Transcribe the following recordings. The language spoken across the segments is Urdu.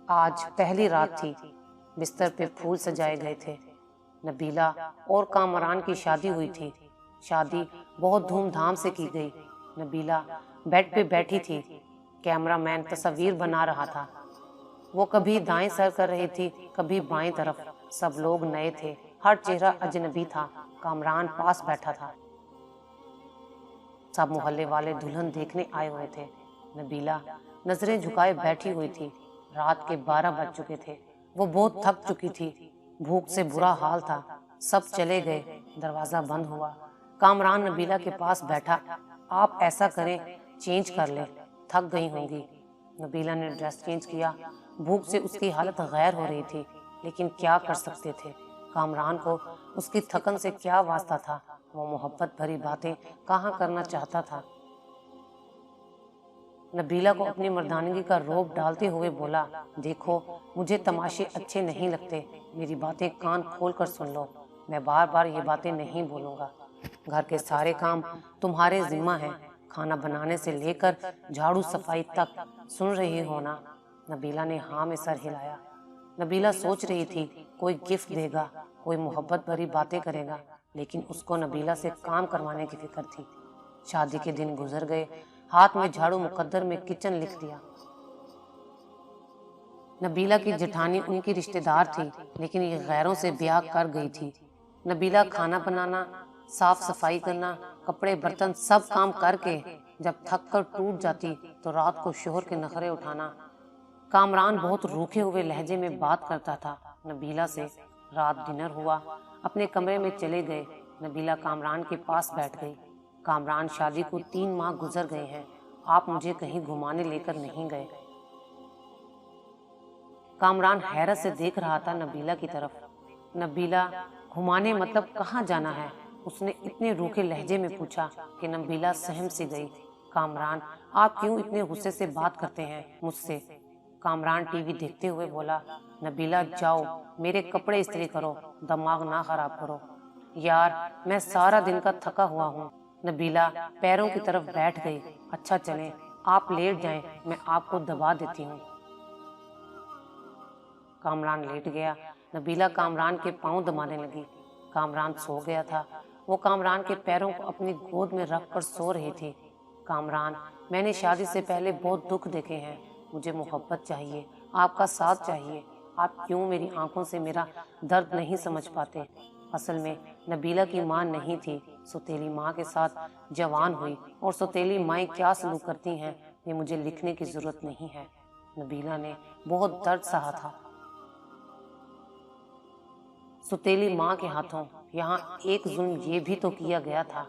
آج پہلی رات تھی، بستر پہ پھول سجائے گئے تھے۔ نبیلہ اور کامران کی شادی ہوئی تھی۔ شادی بہت دھوم دھام سے کی گئی۔ نبیلہ بیڈ پہ بیٹھی تھی، کیمرہ مین تصویر بنا رہا تھا۔ وہ کبھی دائیں سر کر رہی تھی، کبھی بائیں طرف۔ سب لوگ نئے تھے، ہر چہرہ اجنبی تھا۔ کامران پاس بیٹھا تھا۔ سب محلے والے دلہن دیکھنے آئے ہوئے تھے۔ نبیلہ نظریں جھکائے بیٹھی ہوئی تھی۔ رات کے 12 بج چکے تھے۔ وہ بہت تھک چکی تھی، بھوک سے برا حال تھا۔ سب چلے گئے، دروازہ بند ہوا۔ کامران نبیلہ کے پاس بیٹھا۔ آپ ایسا کریں، چینج کر لیں، تھک گئی ہوں گی۔ نبیلہ نے ڈریس چینج کیا۔ بھوک سے اس کی حالت غیر ہو رہی تھی، لیکن کیا کر سکتے تھے؟ کامران کو اس کی تھکن سے کیا واسطہ تھا؟ وہ محبت بھری باتیں کہاں کرنا چاہتا تھا؟ نبیلہ کو اپنی مردانگی کا روب ڈالتے ہوئے بولا، دیکھو مجھے تماشے اچھے نہیں لگتے، میری باتیں کان کھول کر سن لو۔ میں بار بار یہ باتیں نہیں بولوں گا۔ گھر کے سارے کام تمہارے ذمہ ہیں، کھانا بنانے سے لے کر جھاڑو صفائی تک۔ سن رہی ہو نا؟ نبیلہ نے ہاں میں سر ہلایا۔ نبیلہ سوچ رہی تھی کوئی گفٹ دے گا، کوئی محبت بھری باتیں کرے گا، لیکن اس کو نبیلہ سے کام کروانے کی فکر تھی۔ شادی کے دن گزر گئے، ہاتھ میں جھاڑو، مقدر میں کچن لکھ دیا۔ نبیلہ کی جٹھانی ان کی رشتہ دار تھی، لیکن یہ غیروں سے بیاہ کر گئی تھی۔ نبیلہ کھانا بنانا، صاف صفائی کرنا، کپڑے برتن سب کام کر کے جب تھک کر ٹوٹ جاتی تو رات کو شوہر کے نخرے اٹھانا۔ کامران بہت روکھے ہوئے لہجے میں بات کرتا تھا نبیلہ سے۔ رات ڈنر ہوا، اپنے کمرے میں چلے گئے۔ نبیلہ کامران کے پاس بیٹھ گئی۔ کامران، شادی کو 3 ماہ گزر گئے ہیں، آپ مجھے کہیں گھمانے لے کر نہیں گئے۔ کامران حیرت سے دیکھ رہا تھا نبیلہ کی طرف۔ نبیلہ، گھمانے مطلب کہاں جانا ہے؟ اس نے اتنے روکھے لہجے میں پوچھا کہ نبیلہ سہم سی گئی۔ کامران، آپ کیوں اتنے غصے سے بات کرتے ہیں مجھ سے؟ کامران ٹی وی دیکھتے ہوئے بولا، نبیلہ جاؤ میرے کپڑے استری کرو، دماغ نہ خراب کرو۔ یار میں سارا دن کا تھکا ہوا ہوں۔ نبیلہ پیروں کی طرف بیٹھ گئی۔ اچھا چلیں، آپ لیٹ جائیں، میں آپ کو دبا دیتی ہوں۔ کامران لیٹ گیا۔ نبیلہ کامران کے پاؤں دبانے لگی۔ کامران سو گیا تھا۔ وہ کامران کے پیروں کو اپنی گود میں رکھ کر سو رہی تھی۔ کامران، میں نے شادی سے پہلے بہت دکھ دیکھے ہیں، مجھے محبت چاہیے، آپ کا ساتھ چاہیے۔ آپ کیوں میری آنکھوں سے میرا درد نہیں سمجھ پاتے؟ اصل میں نبیلہ کی ماں نہیں تھی، سوتیلی ماں کے ساتھ جوان ہوئی، اور سوتیلی مائیں کیا سلوک کرتی ہیں یہ مجھے لکھنے کی ضرورت نہیں ہے۔ نبیلہ نے بہت درد سہا تھا۔ سوتیلی ماں کے ہاتھوں یہاں ایک ظلم یہ بھی تو کیا گیا تھا۔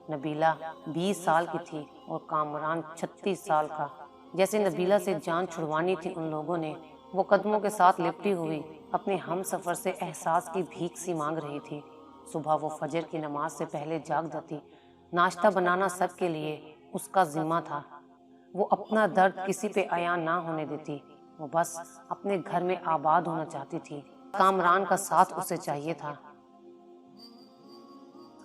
نبیلہ 20 سال کی تھی اور کامران 36 سال کا۔ جیسے نبیلہ سے جان چھڑوانی تھی ان لوگوں نے۔ وہ قدموں کے ساتھ لپٹی ہوئی اپنے ہم سفر سے احساس کی بھیک سی مانگ رہی تھی۔ صبح وہ فجر کی نماز سے پہلے جاگ جاتی۔ ناشتہ بنانا سب کے لیے اس کا ذمہ تھا۔ وہ اپنا درد کسی پہ عیاں نہ ہونے دیتی۔ وہ بس اپنے گھر میں آباد ہونا چاہتی تھی۔ کامران کا ساتھ اسے چاہیے تھا۔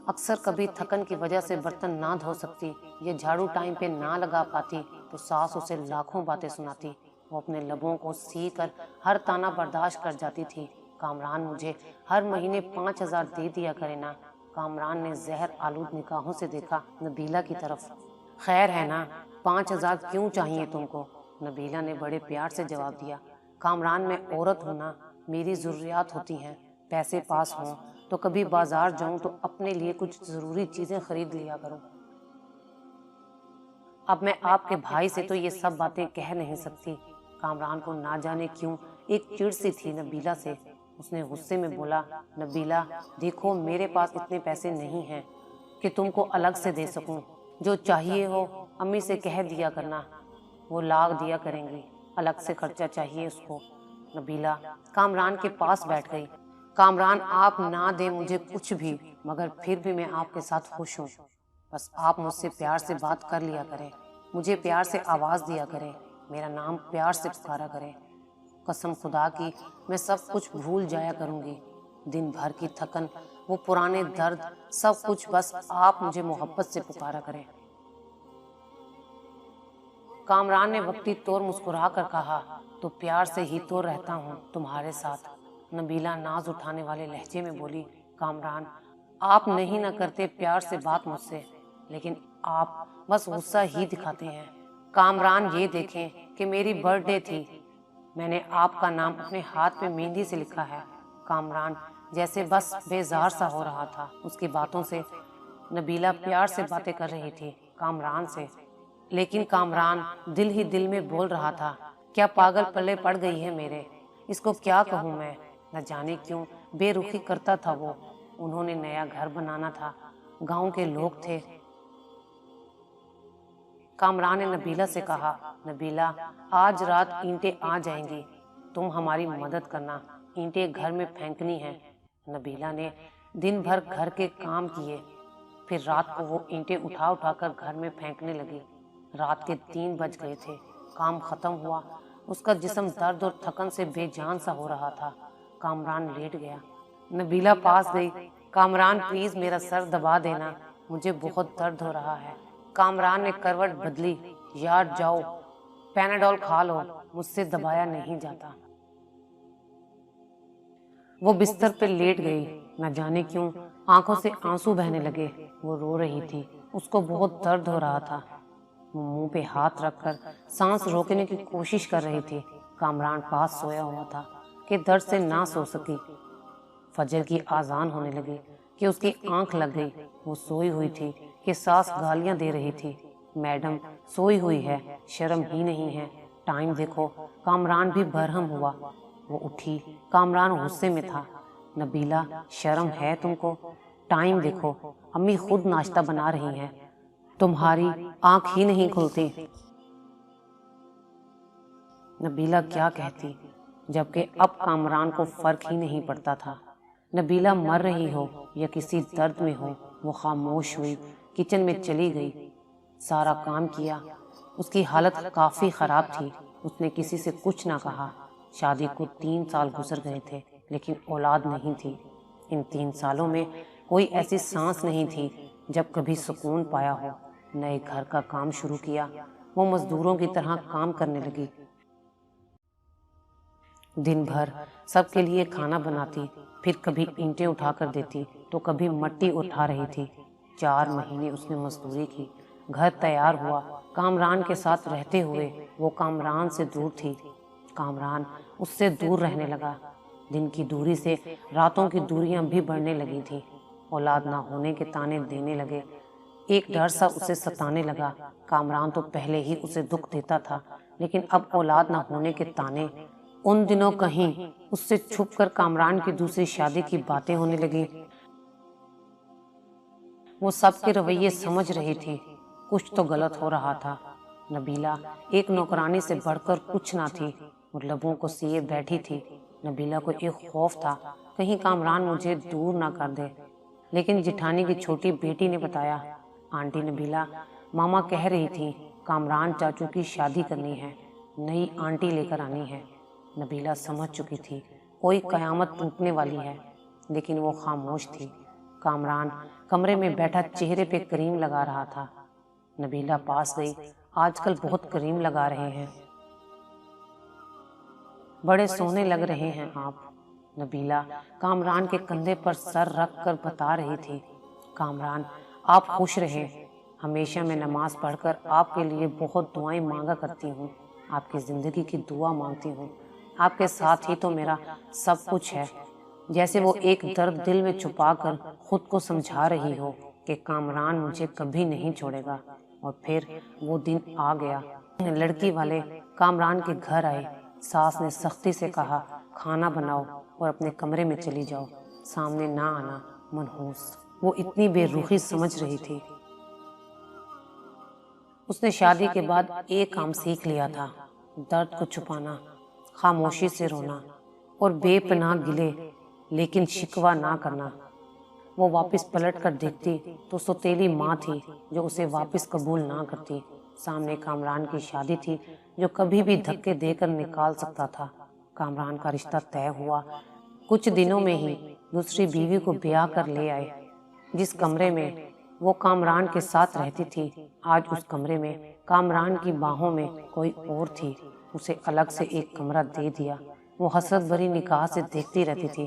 اکثر کبھی تھکن کی وجہ سے برتن نہ دھو سکتی یا جھاڑو ٹائم پہ نہ لگا پاتی تو ساس اسے لاکھوں باتیں سناتی۔ وہ اپنے لبوں کو سی کر ہر طعنہ برداشت کر جاتی تھی۔ کامران، مجھے ہر مہینے 5000 دے دیا کرے نا۔ کامران نے زہر آلود نگاہوں سے دیکھا نبیلہ کی طرف۔ خیر ہے نا، 5000 کیوں چاہیے تم کو؟ نبیلہ نے بڑے پیار سے جواب دیا۔ کامران، میں عورت ہوں نا، میری ضروریات ہوتی ہیں، پیسے پاس ہوں تو کبھی بازار جاؤں تو اپنے لیے کچھ ضروری چیزیں خرید لیا کروں۔ اب میں آپ کے بھائی سے تو یہ سب باتیں کہہ نہیں سکتی۔ کامران کو نہ جانے کیوں ایک چڑ سی تھی نبیلہ سے۔ اس نے غصے میں بولا، نبیلہ دیکھو میرے پاس اتنے پیسے نہیں ہیں کہ تم کو الگ سے دے سکوں۔ جو چاہیے ہو امی سے کہہ دیا کرنا، وہ لاغ دیا کریں گی۔ الگ سے خرچہ چاہیے اس کو۔ نبیلہ کامران کے پاس بیٹھ گئی۔ کامران، آپ نہ دیں مجھے کچھ بھی، مگر پھر بھی میں آپ کے ساتھ خوش ہوں۔ بس آپ مجھ سے پیار سے بات کر لیا کریں، مجھے پیار سے آواز دیا کریں، میرا نام پیار سے پکارا کریں۔ قسم خدا کی میں سب کچھ بھول جایا کروں گی، دن بھر کی تھکن، وہ پرانے درد، سب کچھ، بس آپ مجھے محبت سے پکارا کریں۔ کامران نے وقتی طور مسکرا کر کہا، تو پیار سے ہی تو رہتا ہوں تمہارے ساتھ۔ نبیلہ ناز اٹھانے والے لہجے میں بولی، کامران آپ نہیں نہ کرتے پیار سے بات مجھ سے، لیکن آپ بس غصہ ہی دکھاتے ہیں۔ کامران یہ دیکھیں کہ میری برتھ ڈے تھی، میں نے آپ کا نام اپنے ہاتھ پہ مہندی سے لکھا ہے۔ کامران جیسے بس بیزار سا ہو رہا تھا اس کی باتوں سے۔ نبیلہ پیار سے باتیں کر رہی تھی کامران سے، لیکن کامران دل ہی دل میں بول رہا تھا، کیا پاگل پلے پڑ گئی ہے میرے، اس کو کیا کہوں میں، نہ جانے کیوں بے رخی کرتا تھا وہ۔ انہوں نے نیا گھر بنانا تھا، گاؤں کے لوگ تھے۔ کامران نے نبیلہ سے کہا، نبیلہ آج رات اینٹیں آ جائیں گی، تم ہماری مدد کرنا، اینٹیں گھر میں پھینکنی ہیں۔ نبیلہ نے دن بھر گھر کے کام کیے، پھر رات کو وہ اینٹیں اٹھا اٹھا کر گھر میں پھینکنے لگی۔ رات کے 3 بج گئے تھے، کام ختم ہوا، اس کا جسم درد اور تھکن سے بے جان سا ہو رہا تھا۔ کامران لیٹ گیا، نبیلہ پاس گئی، کامران پلیز میرا سر دبا دینا، مجھے بہت درد ہو رہا ہے۔ کامران نے کروٹ بدلی، یار جاؤ پیناڈول کھا لو، مجھ سے دبایا نہیں جاتا۔ وہ بستر پہ لیٹ گئی، نہ جانے کیوں آنکھوں سے آنسو بہنے لگے۔ وہ رو رہی تھی، اس کو بہت درد ہو رہا تھا۔ وہ منہ پہ ہاتھ رکھ کر سانس روکنے کی کوشش کر رہی تھی۔ کامران پاس سویا ہوا تھا کہ درد سے نہ سو سکی۔ فجر کی آذان ہونے لگی کہ اس کی آنکھ لگ گئی۔ وہ سوئی ہوئی تھی کہ ساس گالیاں دے رہی تھی، میڈم سوئی ہوئی ہے، شرم ہی نہیں ہے، ٹائم دیکھو۔ کامران بھی برہم ہوا، وہ اٹھی، کامران غصے میں تھا، نبیلہ شرم ہے تم کو، ٹائم دیکھو، امی خود ناشتہ بنا رہی ہیں، تمہاری آنکھ ہی نہیں کھلتی۔ نبیلہ کیا کہتی، جبکہ اب کامران کو فرق ہی نہیں پڑتا تھا۔ نبیلہ مر رہی ہو یا کسی درد میں ہو، وہ خاموش ہوئی، کچن میں چلی گئی، سارا کام کیا۔ اس کی حالت کافی خراب تھی، اس نے کسی سے کچھ نہ کہا۔ شادی کو 3 سال گزر گئے تھے، لیکن اولاد نہیں تھی۔ ان 3 سالوں میں کوئی ایسی سانس نہیں تھی جب کبھی سکون پایا ہو۔ نئے گھر کا کام شروع کیا، وہ مزدوروں کی طرح کام کرنے لگی۔ دن بھر سب کے لیے کھانا بناتی، پھر کبھی اینٹیں اٹھا کر دیتی تو کبھی مٹی اٹھا رہی تھی۔ 4 مہینے اس نے مزدوری کی، گھر تیار ہوا۔ کامران کے ساتھ رہتے ہوئے وہ کامران سے دور تھی، کامران اس سے دور رہنے لگا۔ دن کی دوری سے راتوں کی دوریاں بھی بڑھنے لگی تھیں۔ اولاد نہ ہونے کے طعنے دینے لگے، ایک ڈر سا اسے ستانے لگا۔ کامران تو پہلے ہی اسے دکھ دیتا تھا، لیکن اب اولاد نہ ہونے کے طعنے۔ ان دنوں کہیں اس سے چھپ کر کامران کی دوسری شادی کی باتیں ہونے لگیں۔ وہ سب کے رویے سمجھ رہی تھی، کچھ تو غلط ہو رہا تھا۔ نبیلہ ایک نوکرانی سے بڑھ کر کچھ نہ تھی، وہ لبوں کو سیے بیٹھی تھی۔ نبیلہ کو ایک خوف تھا، کہیں کامران مجھے دور نہ کر دے۔ لیکن جٹھانی کی چھوٹی بیٹی نے بتایا، آنٹی نبیلہ، ماما کہہ رہی تھی کامران چاچو کی شادی کرنی ہے، نئی آنٹی لے کر آنی ہے۔ نبیلہ سمجھ چکی تھی کوئی قیامت ٹوٹنے والی ہے، لیکن وہ خاموش تھی۔ کامران کمرے میں بیٹھا چہرے پہ کریم لگا رہا تھا۔ نبیلہ پاس گئی، آج کل بہت کریم لگا رہے ہیں، بڑے سونے لگ رہے ہیں آپ۔ نبیلہ کامران کے کندھے پر سر رکھ کر بتا رہی تھی، کامران آپ خوش رہیں، ہمیشہ میں نماز پڑھ کر آپ کے لیے بہت دعائیں مانگا کرتی ہوں، آپ کی زندگی کی دعا مانگتی ہوں، آپ کے ساتھ ہی تو میرا سب کچھ ہے۔ جیسے وہ ایک درد دل میں چھپا کر خود کو سمجھا رہی ہو کہ کامران مجھے کبھی نہیں چھوڑے گا۔ اور پھر وہ دن آ گیا، لڑکی والے کامران کے گھر آئے۔ ساس نے سختی سے کہا، کھانا بناؤ اور اپنے کمرے میں چلی جاؤ، سامنے نہ آنا، منحوس۔ وہ اتنی بے روخی سمجھ رہی تھی۔ اس نے شادی کے بعد ایک کام سیکھ لیا تھا، درد کو چھپانا، خاموشی سے رونا اور بے پناہ گلے، لیکن شکوہ نہ کرنا۔ وہ واپس پلٹ کر دیکھتی تو سوتیلی ماں تھی جو اسے واپس قبول نہ کرتی۔ سامنے کامران کی شادی تھی جو کبھی بھی دھکے دے کر نکال سکتا تھا۔ کامران کا رشتہ طے ہوا، کچھ دنوں میں ہی دوسری بیوی کو بیاہ کر لے آئے۔ جس کمرے میں وہ کامران کے ساتھ رہتی تھی۔ آج اس کمرے میں کامران کی باہوں میں کوئی اور تھی۔ اسے الگ سے ایک کمرہ دے دیا۔ وہ حسرت بھری نگاہ سے دیکھتی رہتی تھی۔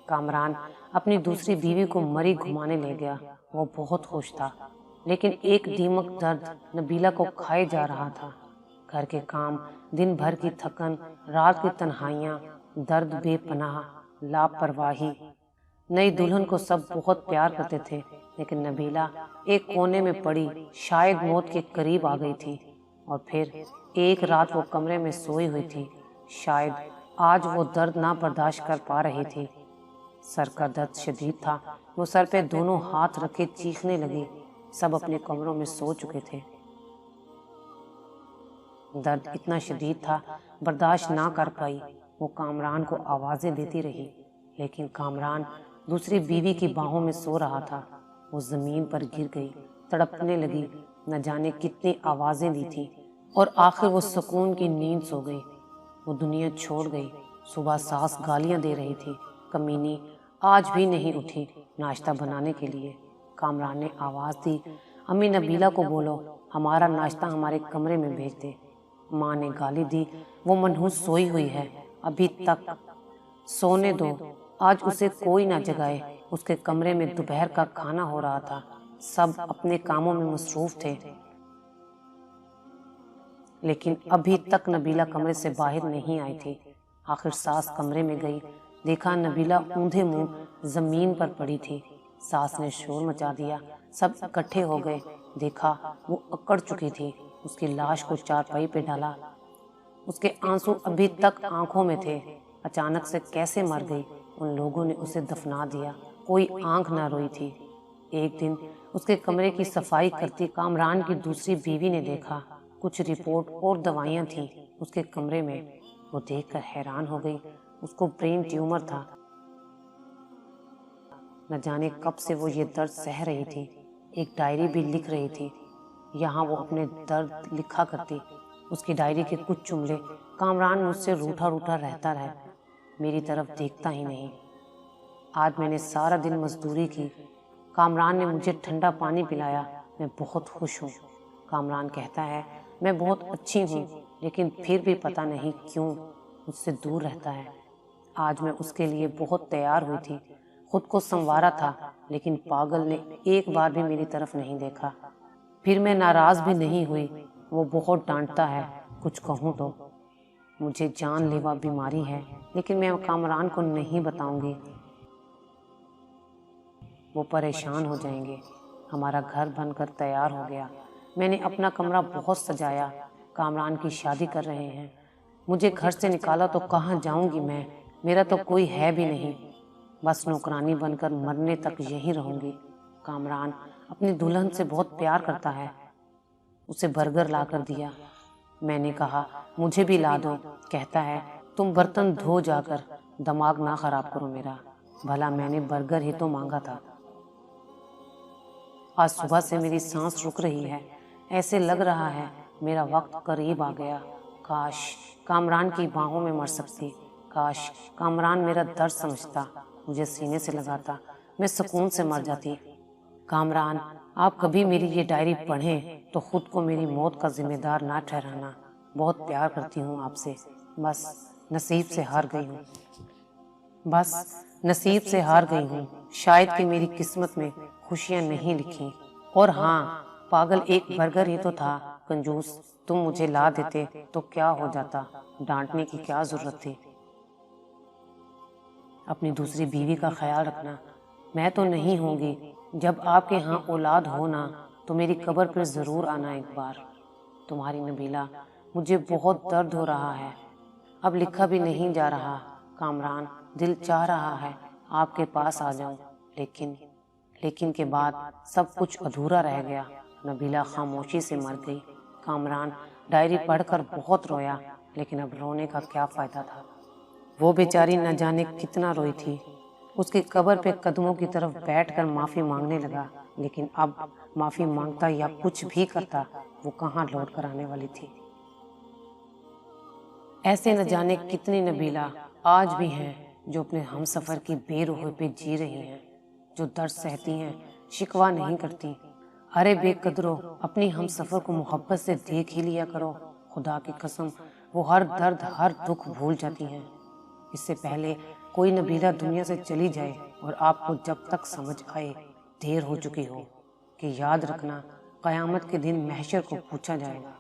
کامران اپنی دوسری بیوی کو مری گھمانے لے گیا۔ وہ بہت خوش تھا، لیکن ایک دیمک درد نبیلہ کو کھائے جا رہا تھا۔ گھر کے کام، دن بھر کی تھکن، رات کی تنہائیاں، درد بے پناہ، لاپرواہی۔ نئی دلہن کو سب بہت پیار کرتے تھے، لیکن نبیلہ ایک کونے میں پڑی شاید موت کے قریب آ گئی تھی۔ اور پھر ایک رات وہ کمرے میں سوئی ہوئی تھی۔ شاید آج وہ درد نہ برداشت کر پا رہی تھی۔ سر کا درد شدید تھا۔ وہ سر پہ دونوں ہاتھ رکھے چیخنے لگی۔ سب اپنے کمروں میں سو چکے تھے۔ درد اتنا شدید تھا، برداشت نہ کر پائی۔ وہ کامران کو آوازیں دیتی رہی، لیکن کامران دوسری بیوی کی باہوں میں سو رہا تھا۔ وہ زمین پر گر گئی، تڑپنے لگی۔ نہ جانے کتنی آوازیں دی تھی، اور آخر وہ سکون کی نیند سو گئی۔ وہ دنیا چھوڑ گئی۔ صبح ساس گالیاں دے رہی تھی، کمینی آج بھی نہیں اٹھی ناشتہ بنانے کے لیے۔ کامران نے آواز دی، امی نبیلہ کو بولو ہمارا ناشتہ ہمارے کمرے میں بھیج دے۔ ماں نے گالی دی، وہ منحوس سوئی ہوئی ہے، ابھی تک سونے دو، آج اسے کوئی نہ جگائے۔ اس کے کمرے میں دوپہر کا کھانا ہو رہا تھا۔ سب اپنے کاموں میں مصروف تھے، لیکن ابھی تک نبیلہ کمرے سے باہر نہیں آئی تھی۔ آخر ساس کمرے میں گئی، دیکھا نبیلہ اوندھے منہ زمین پر پڑی تھی۔ ساس نے شور مچا دیا، سب اکٹھے ہو گئے۔ دیکھا وہ اکڑ چکی تھی۔ اس کی لاش کو چارپائی پہ ڈالا۔ اس کے آنسو ابھی تک آنکھوں میں تھے۔ اچانک سے کیسے مر گئی؟ ان لوگوں نے اسے دفنا دیا، کوئی آنکھ نہ روئی تھی۔ ایک دن اس کے کمرے کی صفائی کرتی کامران کی دوسری بیوی نے دیکھا، کچھ رپورٹ اور دوائیاں تھیں اس کے کمرے میں۔ وہ دیکھ کر حیران ہو گئی۔ اس کو برین ٹیومر تھا۔ نہ جانے کب سے وہ یہ درد سہ رہی تھی۔ ایک ڈائری بھی لکھ رہی تھی، یہاں وہ اپنے درد لکھا کرتی۔ اس کی ڈائری کے کچھ جملے، کامران مجھ سے روٹھا روٹھا رہتا ہے، میری طرف دیکھتا ہی نہیں۔ آج میں نے سارا دن مزدوری کی، کامران نے مجھے ٹھنڈا پانی پلایا، میں بہت خوش ہوں۔ کامران کہتا ہے میں بہت اچھی ہوں، لیکن پھر بھی پتہ نہیں کیوں مجھ سے دور رہتا ہے۔ آج میں اس کے لیے بہت تیار ہوئی تھی، خود کو سنوارا تھا، لیکن پاگل نے ایک بار بھی میری طرف نہیں دیکھا۔ پھر میں ناراض بھی نہیں ہوئی، وہ بہت ڈانٹتا ہے، کچھ کہوں تو۔ مجھے جان لیوا بیماری ہے، لیکن میں کامران کو نہیں بتاؤں گی، وہ پریشان ہو جائیں گے۔ ہمارا گھر بن کر تیار ہو گیا، میں نے اپنا کمرہ بہت سجایا، کامران کی شادی کر رہے ہیں۔ مجھے گھر سے نکالا تو کہاں جاؤں گی میں؟ میرا تو کوئی ہے بھی نہیں، بس نوکرانی بن کر مرنے تک یہی رہوں گی۔ کامران اپنی دلہن سے بہت پیار کرتا ہے۔ اسے برگر لا کر دیا۔ میں نے کہا مجھے بھی لا دو۔ کہتا ہے تم برتن دھو جا کر، دماغ نہ خراب کرو میرا، بھلا میں نے برگر ہی تو مانگا تھا۔ آج صبح سے میری سانس رک رہی ہے، ایسے لگ رہا ہے میرا وقت قریب آ گیا۔ کاش کامران کی باہوں میں مر سکتی، کاش کامران میرا درد سمجھتا، مجھے سینے سے لگاتا، میں سکون سے مر جاتی۔ کامران آپ کبھی میری یہ ڈائری پڑھیں تو خود کو میری موت کا ذمہ دار نہ ٹھہرانا، بہت پیار کرتی ہوں آپ سے، بس نصیب سے ہار گئی ہوں، بس نصیب سے ہار گئی ہوں، شاید کہ میری قسمت میں خوشیاں نہیں لکھی۔ اور ہاں پاگل ایک برگر ہی تو تھا، کنجوس، تم مجھے لا دیتے تو کیا ہو جاتا، ڈانٹنے کی کیا ضرورت تھی۔ اپنی دوسری بیوی کا خیال رکھنا، میں تو نہیں ہوں گی، جب آپ کے ہاں اولاد ہونا تو میری قبر پر ضرور آنا ایک بار۔ تمہاری نبیلہ۔ مجھے بہت درد ہو رہا ہے، اب لکھا بھی نہیں جا رہا۔ کامران دل چاہ رہا ہے آپ کے پاس آ جاؤں، لیکن کے بعد سب کچھ ادھورا رہ گیا۔ نبیلہ خاموشی سے مر گئی۔ کامران ڈائری پڑھ کر بہت رویا، لیکن اب رونے کا کیا فائدہ تھا؟ وہ بیچاری نہ جانے کتنا روئی تھی۔ اس کی قبر پہ قدموں کی طرف بیٹھ کر معافی مانگنے لگا، لیکن اب معافی مانگتا یا کچھ بھی کرتا، وہ کہاں لوٹ کر آنے والی تھی۔ ایسے نہ جانے کتنی نبیلہ آج بھی ہیں جو اپنے ہم سفر کی بے روحی پہ جی رہی ہیں۔ جو درد سہتی ہیں، شکوہ نہیں کرتی۔ ارے بے قدرو، اپنی ہم سفر کو محبت سے دیکھ ہی لیا کرو، خدا کی قسم وہ ہر درد ہر دکھ بھول جاتی ہیں۔ اس سے پہلے کوئی نبیلہ دنیا سے چلی جائے اور آپ کو جب تک سمجھ آئے دیر ہو چکی ہو، کہ یاد رکھنا قیامت کے دن محشر کو پوچھا جائے گا۔